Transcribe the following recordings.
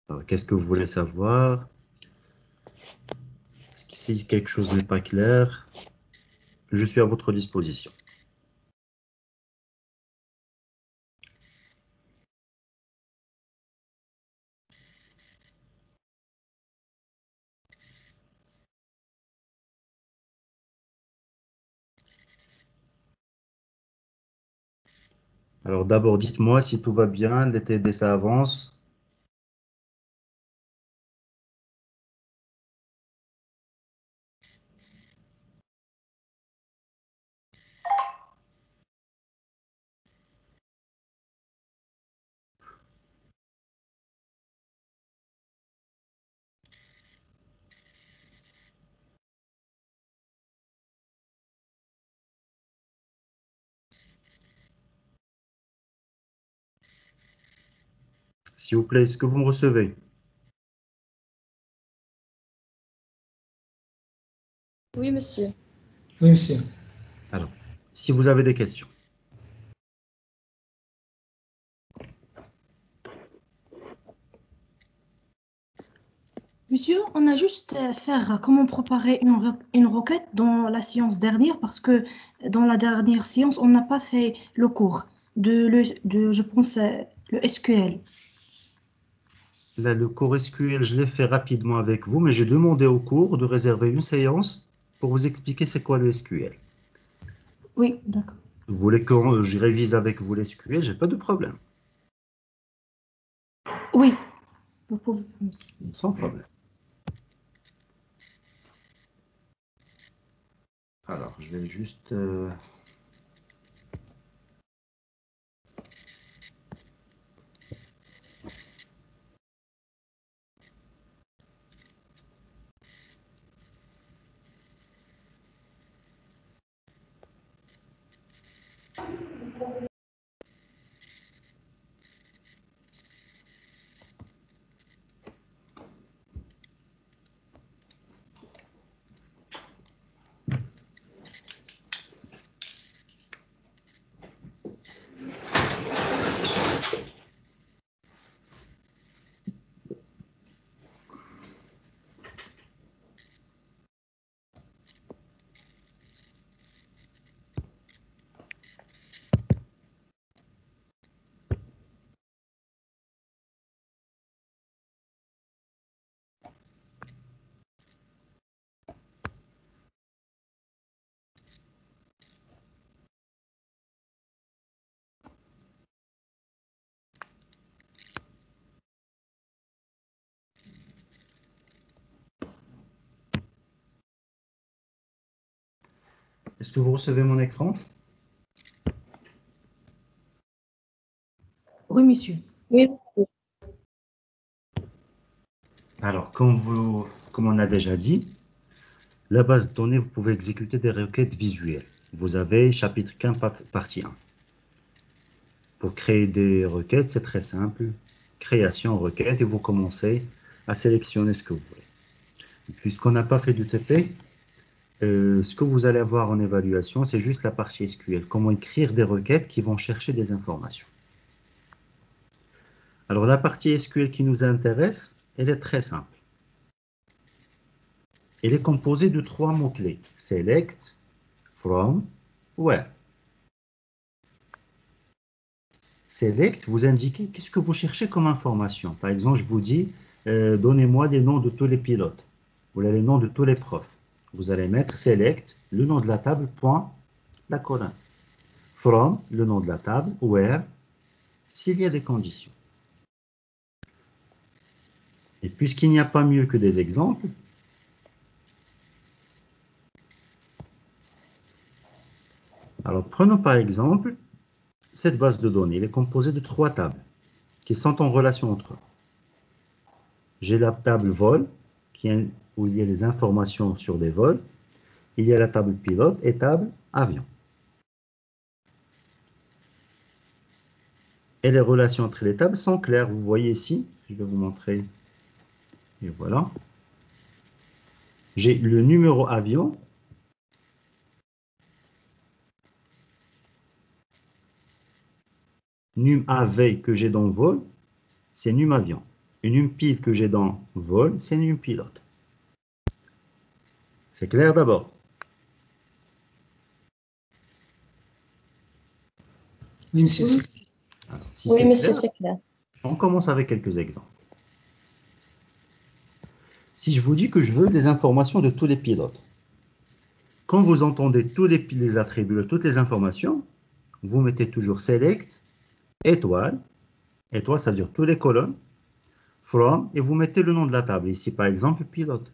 Alors, qu'est-ce que vous voulez savoir? Si quelque chose n'est pas clair, je suis à votre disposition. Alors d'abord, dites-moi si tout va bien, les TD, ça avance. S'il vous plaît, est-ce que vous me recevez? Oui, monsieur. Oui, monsieur. Alors, si vous avez des questions. Monsieur, on a juste à faire comment préparer une requête dans la séance dernière parce que dans la dernière séance, on n'a pas fait le cours je pense, le SQL. Là, le cours SQL, je l'ai fait rapidement avec vous, mais j'ai demandé au cours de réserver une séance pour vous expliquer c'est quoi le SQL. Oui, d'accord. Vous voulez que je révise avec vous l'SQL, j'ai pas de problème. Oui, vous pouvez. Sans problème. Alors, je vais juste... Est-ce que vous recevez mon écran? Oui, monsieur. Oui, Alors, comme on a déjà dit, la base de données, vous pouvez exécuter des requêtes visuelles. Vous avez chapitre 15, partie 1. Pour créer des requêtes, c'est très simple. Création, requête, et vous commencez à sélectionner ce que vous voulez. Puisqu'on n'a pas fait du TP, ce que vous allez avoir en évaluation, c'est juste la partie SQL. Comment écrire des requêtes qui vont chercher des informations. Alors, la partie SQL qui nous intéresse, elle est très simple. Elle est composée de 3 mots-clés. Select, from, where. Select, vous indiquez qu'est-ce que vous cherchez comme information. Par exemple, je vous dis, donnez-moi les noms de tous les pilotes, ou les noms de tous les profs. Vous allez mettre select, le nom de la table, point, la colonne. From, le nom de la table, where, s'il y a des conditions. Et puisqu'il n'y a pas mieux que des exemples, alors prenons par exemple cette base de données. Elle est composée de 3 tables qui sont en relation entre eux. J'ai la table vol, où il y a les informations sur des vols. Il y a la table pilote et table avion. Et les relations entre les tables sont claires. Vous voyez ici, je vais vous montrer. Et voilà. J'ai le numéro avion. Num AV que j'ai dans le vol, c'est num avion. Une pile que j'ai dans vol, c'est une pilote. C'est clair d'abord? Oui, monsieur. Oui, Alors, si oui, c'est monsieur, clair, c'est clair. on commence avec quelques exemples. Si je vous dis que je veux des informations de tous les pilotes, quand vous entendez tous les attributs, toutes les informations, vous mettez toujours select, étoile, étoile ça veut dire toutes les colonnes, from, et vous mettez le nom de la table. Ici, par exemple, pilote.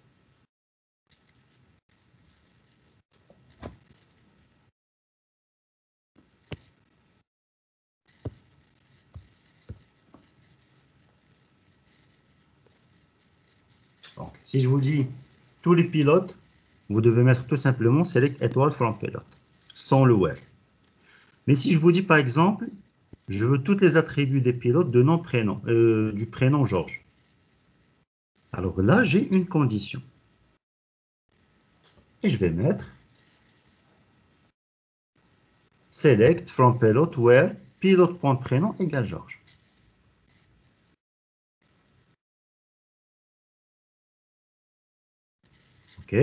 Donc, si je vous dis tous les pilotes, vous devez mettre tout simplement select étoile from pilot, sans le where. Mais si je vous dis par exemple, je veux tous les attributs des pilotes de nom prénom, du prénom Georges. Alors là, j'ai une condition. Et je vais mettre select from pilot where pilot.prénom égale Georges. OK?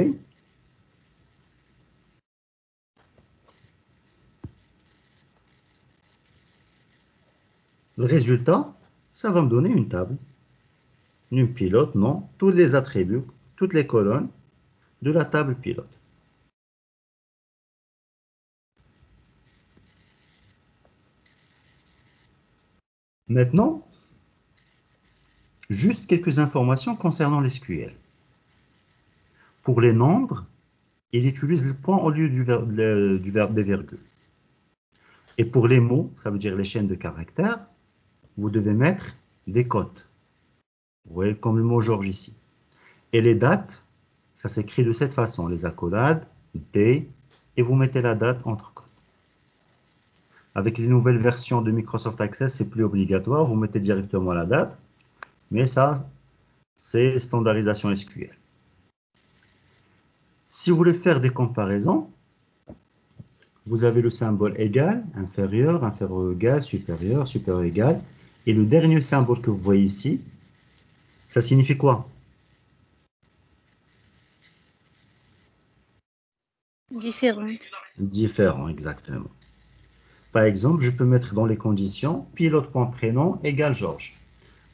Le résultat, ça va me donner une table. Une pilote, non, tous les attributs, toutes les colonnes de la table pilote. Maintenant, juste quelques informations concernant l'SQL. Pour les nombres, il utilise le point au lieu des virgules. Et pour les mots, ça veut dire les chaînes de caractères, vous devez mettre des cotes. Vous voyez comme le mot Georges ici. Et les dates, ça s'écrit de cette façon, les accolades, D, et vous mettez la date entre cotes. Avec les nouvelles versions de Microsoft Access, c'est plus obligatoire, vous mettez directement la date, mais ça, c'est standardisation SQL. Si vous voulez faire des comparaisons, vous avez le symbole égal, inférieur, inférieur égal, supérieur, supérieur égal, et le dernier symbole que vous voyez ici, ça signifie quoi? Différente. Différent, exactement. Par exemple, je peux mettre dans les conditions pilote.prénom égale Georges.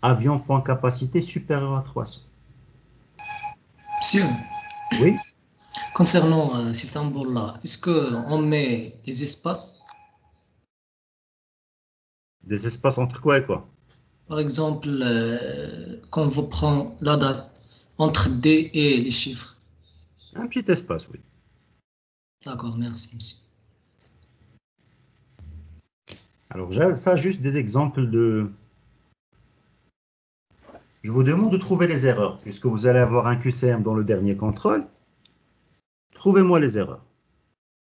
Avion.capacité supérieure à 300. Monsieur, Oui, concernant ces symboles-là, est-ce qu'on met des espaces? des espaces entre quoi et quoi? Par exemple, quand on prend la date entre D et les chiffres. Un petit espace, oui. D'accord, merci, monsieur. Alors, ça, juste des exemples de... Je vous demande de trouver les erreurs, puisque vous allez avoir un QCM dans le dernier contrôle. Trouvez-moi les erreurs.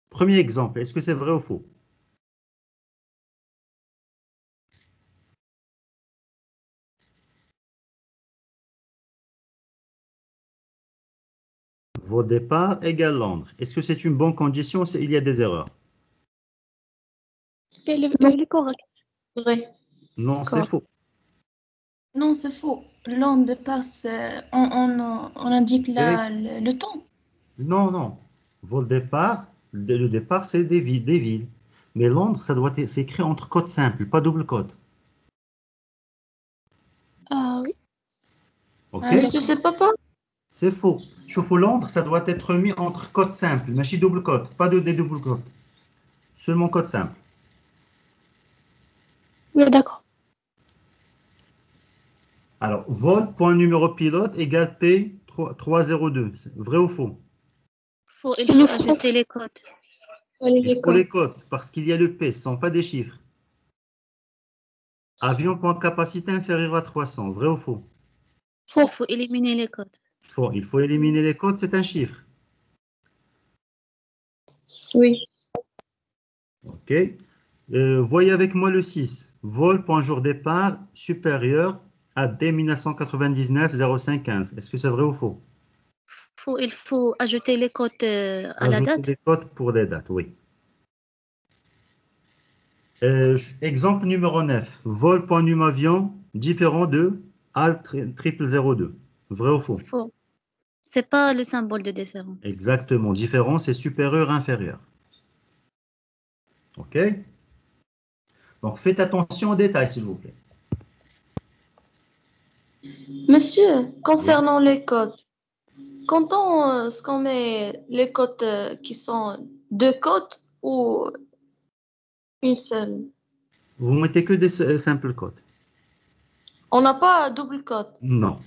Premier exemple, est-ce que c'est vrai ou faux? Vos départs égale Londres. Est-ce que c'est une bonne condition ou il y a des erreurs? Il est correct. Vrai. Non, c'est Correct. faux. Non, c'est faux. Le long de passe, on indique le temps. Non, non. Vos départs, le départ, c'est des villes. Mais Londres, ça doit s'écrire entre codes simples, pas double code. Ah oui. OK? Ah, Monsieur, c'est papa? C'est faux. Chauffe Londres, ça doit être mis entre codes simples, mais double code, pas des double codes. Seulement code simple. Oui, d'accord. Alors, vol, point numéro pilote égale P302. Vrai ou faux? Il Il faut est faux. ajouter les codes. Il faut les codes, parce qu'il y a le P, ce ne sont pas des chiffres. Avion, point capacité inférieure à 300. Vrai ou faux? Faux. Il faut éliminer les codes. Faux. Il faut éliminer les codes, c'est un chiffre. Oui. OK. Voyez avec moi le 6. Vol, point jour départ, supérieur à D 1999 0515. Est-ce que c'est vrai ou faux? Il faut ajouter les codes à la Ajouter date. des codes pour les dates, oui. Exemple numéro 9. Vol, point num avion, différent de triple 02. Vrai ou faux? Faux. C'est pas le symbole de différence. Exactement. Différence est supérieur, inférieur. OK? Donc, faites attention aux détails, s'il vous plaît. Monsieur, concernant les codes, quand est-ce qu'on met les codes qui sont deux codes ou une seule? Vous mettez que des simples codes. On n'a pas double code. Non.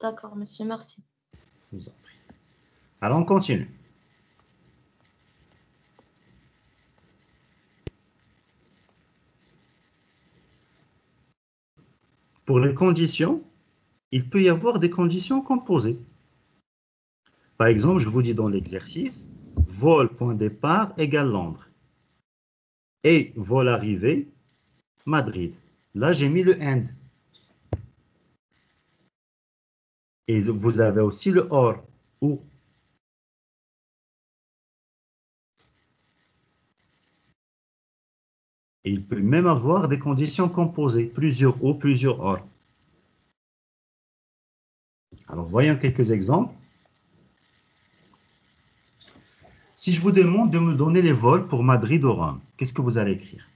D'accord, monsieur, merci. Je vous en prie. Alors, on continue. Pour les conditions, il peut y avoir des conditions composées. Par exemple, je vous dis dans l'exercice, vol point départ égale Londres. Et vol arrivée, Madrid. Là, j'ai mis le and. Et vous avez aussi le or, ou. Et il peut même avoir des conditions composées, plusieurs ou, plusieurs or. Alors, voyons quelques exemples. Si je vous demande de me donner les vols pour Madrid ou Rome, qu'est-ce que vous allez écrire?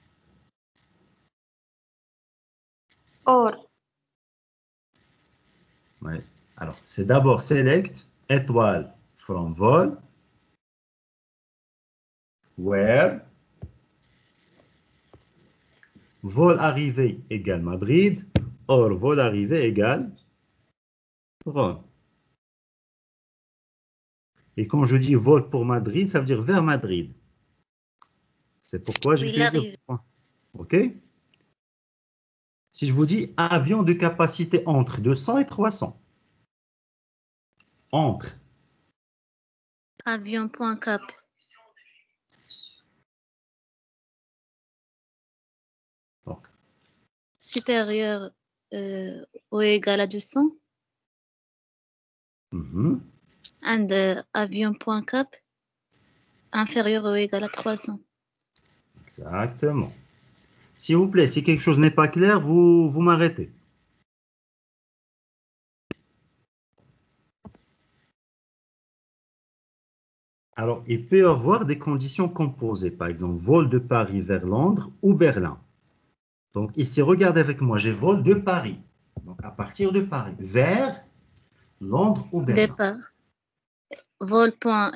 Or, Ouais. Alors, c'est d'abord select, étoile, from vol, where, vol arrivé égale Madrid, or vol arrivé égale Rome. Et quand je dis vol pour Madrid, ça veut dire vers Madrid. C'est pourquoi j'ai Oui, utilisé le l'arrivée. point. OK? Si je vous dis avion de capacité entre 200 et 300. Entre. Avion.cap Donc, supérieur ou égal à 200. mhm, And avion.cap inférieur ou égal à 300. exactement. S'il vous plaît, si quelque chose n'est pas clair, vous m'arrêtez. Alors, il peut y avoir des conditions composées. Par exemple, vol de Paris vers Londres ou Berlin. Donc, ici, regardez avec moi, j'ai vol de Paris. Donc, à partir de Paris, vers Londres ou Berlin. Départ. Vol point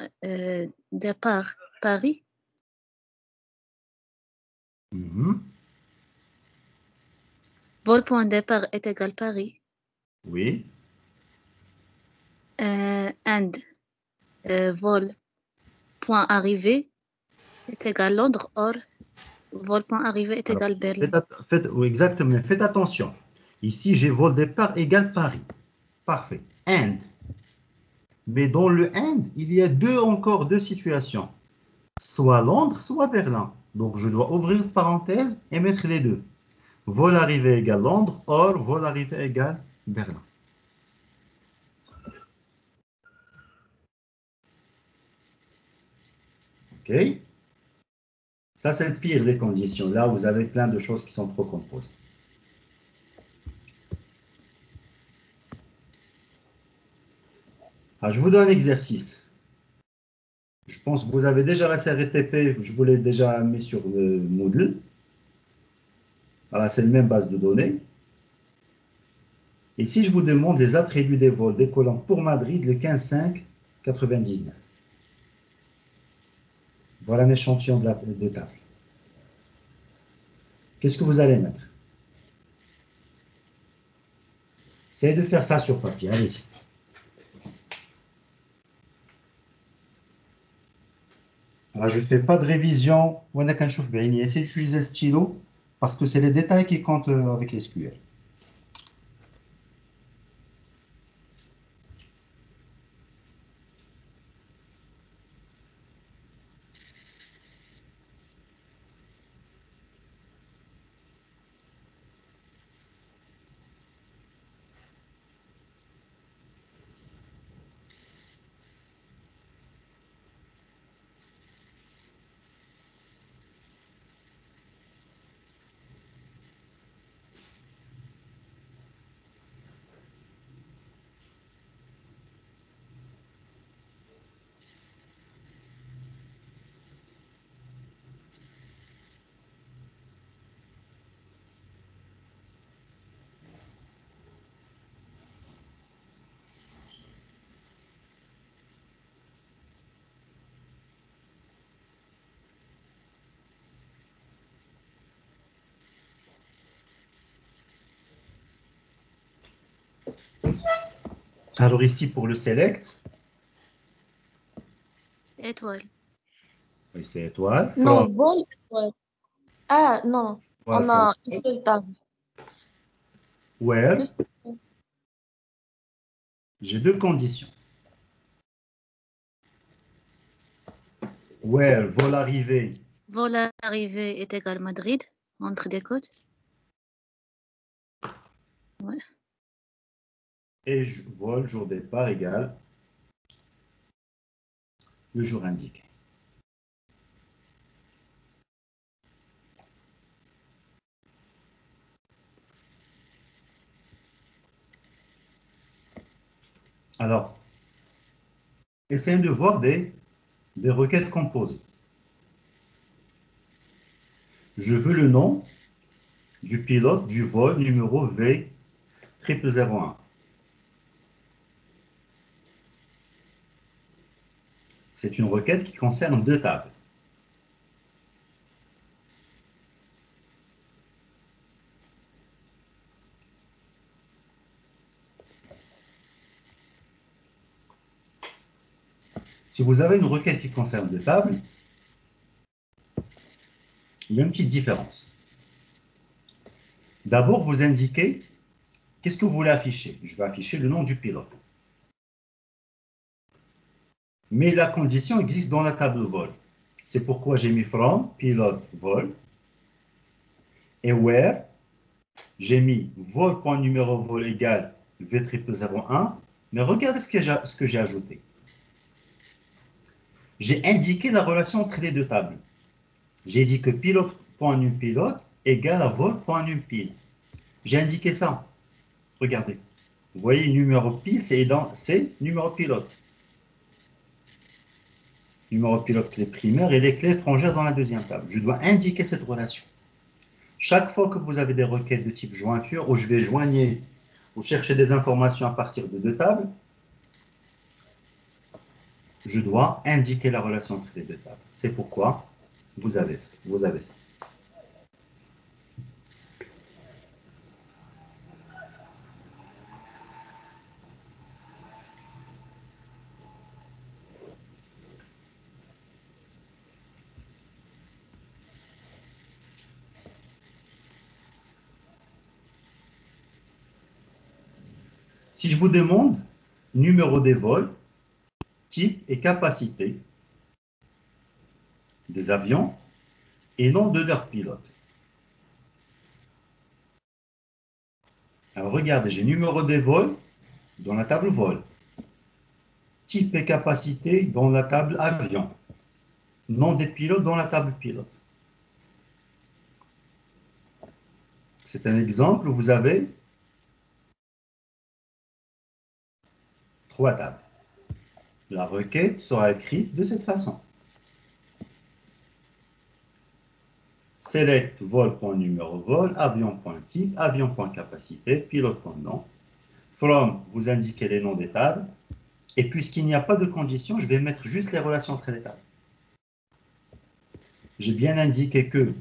départ Paris. Mhm, Vol point départ est égal Paris. oui. And vol point arrivée est égal Londres. Or, vol point arrivée est Alors, égal Berlin. oui, exactement. Faites attention. Ici, j'ai vol départ égale Paris. Parfait. And. Mais dans le and, il y a encore deux situations. Soit Londres, soit Berlin. Donc, je dois ouvrir parenthèse et mettre les deux. Vol arrivé égale Londres, or vol arrivé égale Berlin. OK? Ça, c'est le pire des conditions. Là, vous avez plein de choses qui sont trop composées. Alors, je vous donne un exercice. Je pense que vous avez déjà la série TP, je vous l'ai déjà mis sur le Moodle. Voilà, c'est la même base de données. Et si je vous demande les attributs des vols décollant pour Madrid le 15-5-99. Voilà un échantillon des tables. Qu'est-ce que vous allez mettre? Essayez de faire ça sur papier, allez-y. Alors, je ne fais pas de révision. Essayez d'utiliser le stylo parce que c'est les détails qui comptent avec les SQL. Alors ici, pour le select, Étoile. oui, c'est étoile. Non, From, vol, étoile. Ah, non. voilà, On from. a une seule table. Where, Juste- j'ai deux conditions. Where, vol arrivé, Vol arrivé est égal Madrid, entre des côtes. Ouais. et vol, jour départ égale le jour indiqué. Alors, essayez de voir des requêtes composées. Je veux le nom du pilote du vol numéro V 0001. C'est une requête qui concerne deux tables. Si vous avez une requête qui concerne deux tables, il y a une petite différence. D'abord, vous indiquez qu'est-ce que vous voulez afficher. Je vais afficher le nom du pilote. Mais la condition existe dans la table vol. C'est pourquoi j'ai mis from, pilote, vol. Et where, j'ai mis vol.numéro vol égale V0001. Mais regardez ce que j'ai ajouté. J'ai indiqué la relation entre les deux tables. J'ai dit que pilote.numPilote égale à vol.numpile. J'ai indiqué ça. Regardez. Vous voyez, numéro pile, c'est numéro pilote. Numéro pilote clé primaire et les clés étrangères dans la deuxième table. Je dois indiquer cette relation. Chaque fois que vous avez des requêtes de type jointure où je vais joigner ou chercher des informations à partir de deux tables, je dois indiquer la relation entre les deux tables. C'est pourquoi vous avez ça. Si je vous demande numéro des vols, type et capacité des avions et nom de leur pilote. Alors regardez, j'ai numéro des vols dans la table vol, type et capacité dans la table avion, nom des pilotes dans la table pilote. C'est un exemple où vous avez trois tables. La requête sera écrite de cette façon. Select vol.numéro vol, avion.type, avion.capacité, pilote.nom. From, vous indiquez les noms des tables. Et puisqu'il n'y a pas de condition, je vais mettre juste les relations entre les tables. J'ai bien indiqué que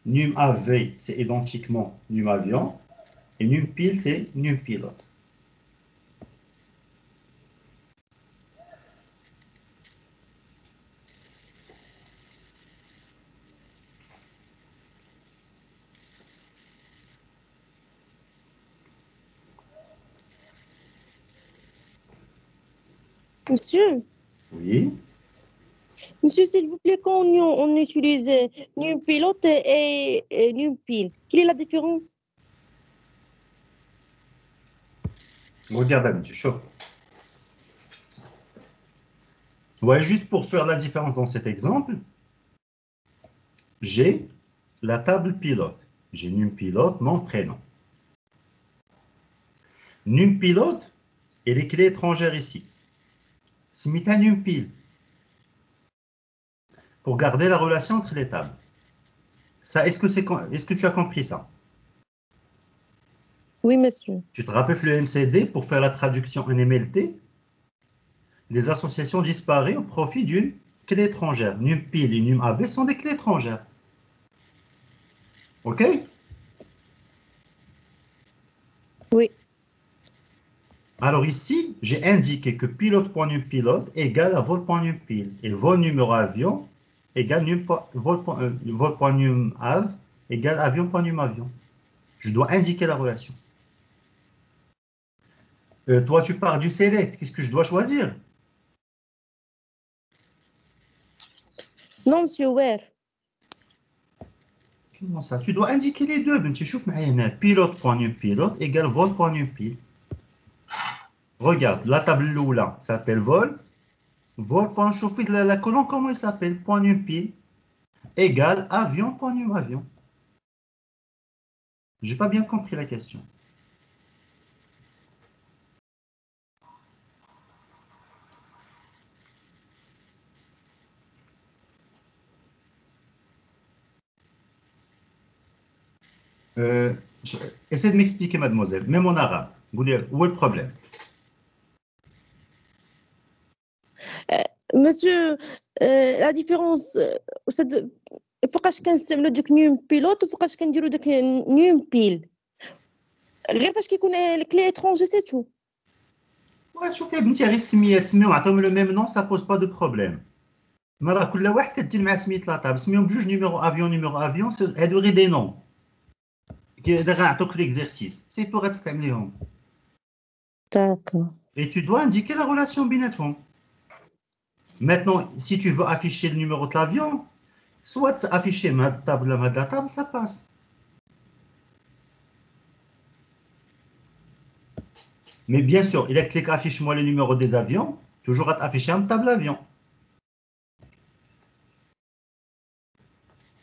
num AV, c'est identiquement num avion, et num pile, c'est num pilote. Monsieur, Oui. monsieur, s'il vous plaît, quand on utilise new pilote et new pile, quelle est la différence? Regardez, monsieur, chauffe. Ouais, juste pour faire la différence dans cet exemple, j'ai la table pilote. J'ai num pilote, nom, prénom. Num pilote et les clés étrangères ici. Simita num pile. Pour garder la relation entre les tables. Ça, est-ce que tu as compris ça? Oui, monsieur. Tu te rappelles le MCD pour faire la traduction en MLT? Les associations disparaissent au profit d'une clé étrangère. NumPil et NumAV sont des clés étrangères. OK? Oui. Alors ici, j'ai indiqué que pilote.num_pilote égale à vol.num_pil. Et vol numéro avion égale vol.num_av égale avion.num_avion. Je dois indiquer la relation. Toi, tu pars du select. Qu'est-ce que je dois choisir? Non, monsieur, where? Comment ça? Tu dois indiquer les deux. Ben, tu vois, pilote.num_pilote égale vol.num_pil. Regarde, la table là s'appelle vol. Vol.chauffer la colonne, comment il s'appelle? Point num_pil égale avion.num_avion. J'ai pas bien compris la question. Euh, Essayez de m'expliquer, mademoiselle, même en arabe. Vous voulez, où est le problème? Monsieur, la différence, فوقاش كنستعملوا داك نيوم بيلوت وفوقاش كنديروا داك نيوم بيل غير فاش كيكون الكلي اترونجي سي تو. Ouais, شوفي بنتي غير السميات سميهم عطاهم لو ميم نون، ça pose pas de problème. ما راه كل واحد كدير مع سمية لاطاب، سميهم بجوج نيميرو افيون، هادو غير دي نون. دابا غنعطوك في ليكزيرسيس، سي تو غتستعمليهم. D'accord. Et tu dois indiquer la relation بيناتهم. Maintenant, si tu veux afficher le numéro de l'avion, soit afficher ma table, la table, ça passe. Mais bien sûr, il est cliqué affiche-moi le numéro des avions, toujours à afficher un table avion.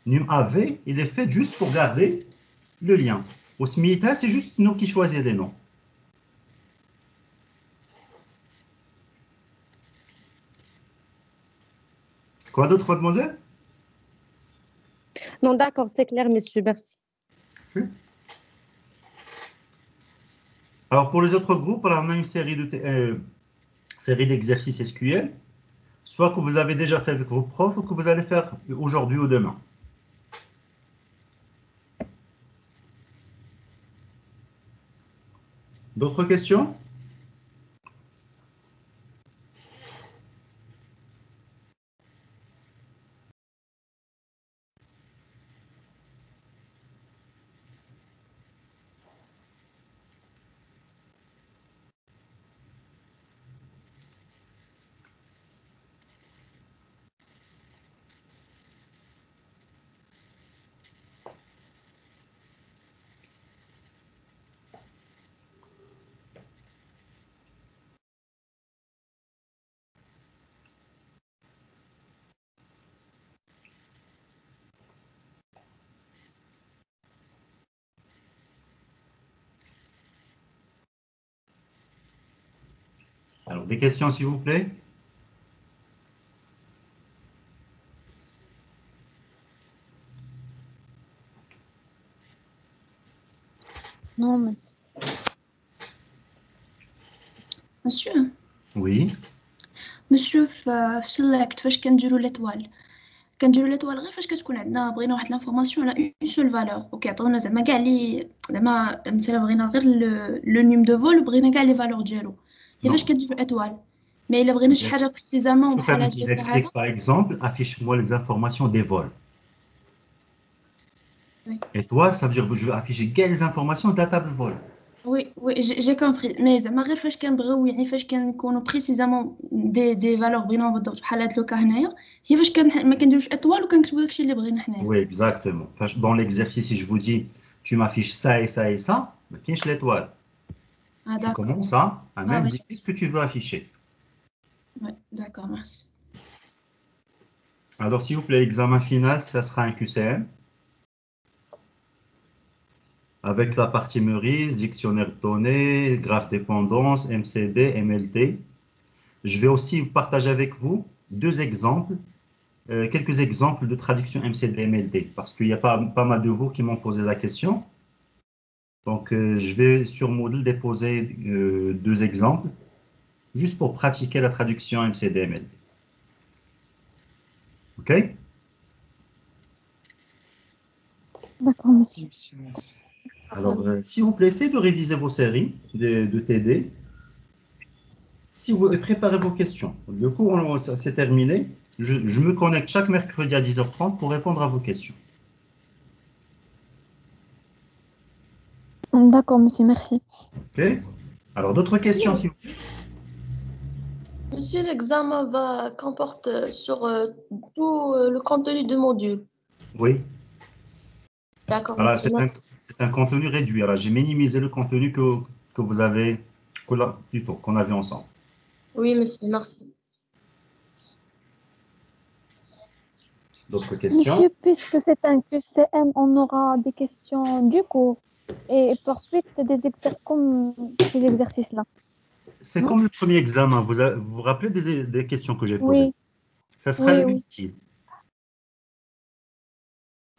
Num AV, il est fait juste pour garder le lien. Au SMITA, c'est juste nous qui choisissons les noms. Quoi d'autre, mademoiselle? Non, d'accord, c'est clair, monsieur, merci. Alors, pour les autres groupes, alors, on a une série d'exercices SQL, soit que vous avez déjà fait avec vos profs ou que vous allez faire aujourd'hui ou demain. D'autres questions? Alors, des questions, s'il vous plaît? Non, monsieur. Monsieur, Oui. monsieur في select فاش كنديروا l'étoile غير فاش كتكون عندنا بغينا واحد لانفورماسيون على اون سول فالور وكيعطيونا زعما كاع لي زعما مثلا بغينا غير لو نيم دو فول وبغينا كاع لي فالور ديالو هي فاش كنديروا étoile. Mais الا بغينا شي حاجه بريسيزامون بحال هذا. Par exemple, affiche-moi les informations des vols. Oui. Et toi, ça veut dire que je veux afficher les informations de la table vol. Oui, j'ai compris. Mais زعما غير فاش كنبغيو يعني فاش كنكونوا بريسيزامون دي فالور بغيناهم بالضبط بحال هاد لوكا هنايا هي فاش ما كنديروش étoile وكنكتبوا داكشي اللي بغينا حنايا. Oui, exactement. Dans l'exercice, si je vous dis, tu m'affiches ça et ça et ça, tiens, l'étoile. Ah Tu d'accord. commences à Ah, m'indiquer oui. ce que tu veux afficher. Ouais, d'accord, merci. Alors, s'il vous plaît, examen final, ça sera un QCM. Avec la partie Meurice, dictionnaire de données, graphe dépendance, MCD, MLT. Je vais aussi partager avec vous deux exemples, quelques exemples de traduction MCD, MLT, parce qu'il y a pas mal de vous qui m'ont posé la question. Donc, je vais sur Moodle déposer deux exemples, juste pour pratiquer la traduction MCD, MLT. OK? D'accord, monsieur. Alors, s'il vous plaît, essayez de réviser vos séries de TD. Si vous préparez vos questions, le cours, c'est terminé. Je me connecte chaque mercredi à 10h30 pour répondre à vos questions. D'accord, monsieur, merci. Ok? Alors, d'autres questions, s'il vous plaît? Monsieur, l'examen va comporte sur tout le contenu du module. Oui. D'accord, Voilà, monsieur. c'est un contenu réduit. Alors, j'ai minimisé le contenu que vous avez, plutôt, qu'on a vu ensemble. Oui, monsieur, merci. D'autres questions? Monsieur, puisque c'est un QCM, on aura des questions du cours et par suite comme ces exercices-là. C'est comme le premier examen. Vous vous rappelez des questions que j'ai posées? Oui, Ça sera oui, le même oui. style.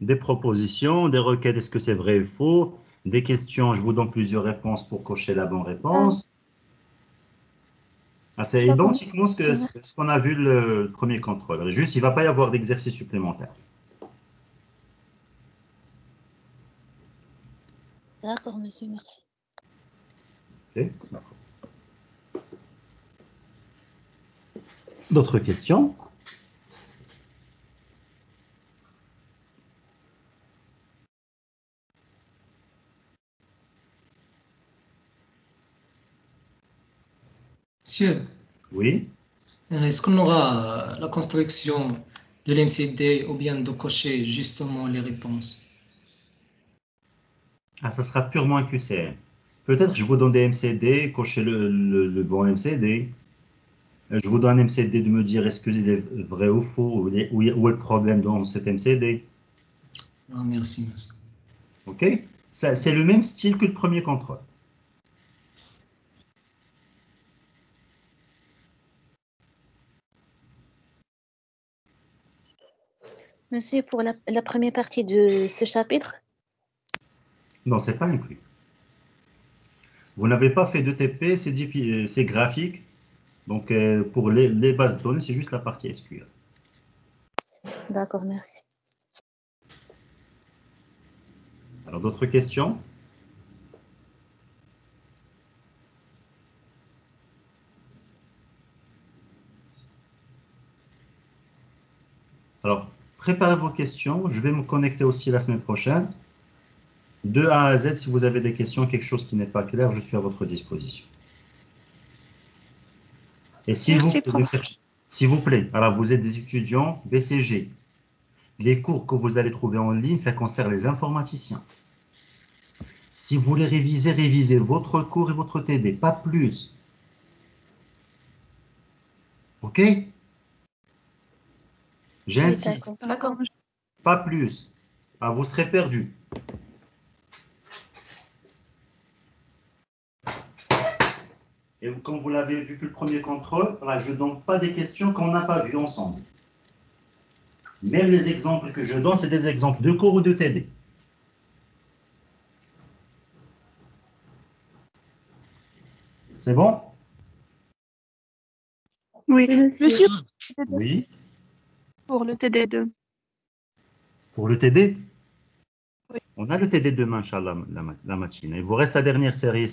Des propositions, des requêtes, est-ce que c'est vrai ou faux? Des questions, je vous donne plusieurs réponses pour cocher la bonne réponse. Ah, c'est D'accord, identiquement monsieur. ce qu'on a vu le premier contrôle. Juste, il ne va pas y avoir d'exercice supplémentaire. D'accord, monsieur, merci. Ok, d'accord. D'autres questions? Monsieur, Oui. est-ce qu'on aura la construction de l'MCD ou bien de cocher justement les réponses? Ah, ça sera purement un QCM. Peut-être je vous donne des MCD, cochez le bon MCD. Je vous donne un MCD de me dire est-ce qu'il est vrai ou faux, où est le problème dans cet MCD. Ah, merci, merci. OK? C'est le même style que le premier contrôle. Monsieur, pour la première partie de ce chapitre, Non, c'est pas inclus. Vous n'avez pas fait de TP, c'est graphique. Donc, pour les bases de données, c'est juste la partie SQL. d'accord, merci. Alors, d'autres questions? Alors, préparez vos questions. Je vais me connecter aussi la semaine prochaine. De A à Z, si vous avez des questions, quelque chose qui n'est pas clair, je suis à votre disposition. Et Merci, prof. s'il vous plaît, alors vous êtes des étudiants BCG. Les cours que vous allez trouver en ligne, ça concerne les informaticiens. Si vous voulez réviser, révisez votre cours et votre TD, pas plus. OK? Oui, J'insiste, D'accord. pas plus. Ah, vous serez perdus. Et comme vous l'avez vu le premier contrôle, voilà, je ne donne pas des questions qu'on n'a pas vues ensemble. Même les exemples que je donne, c'est des exemples de cours ou de TD. C'est bon? Oui, Oui, monsieur. monsieur, Oui. pour le TD2. Pour le TD? Oui. On a le TD demain, Inch'Allah, la matinée. Il vous reste la dernière série.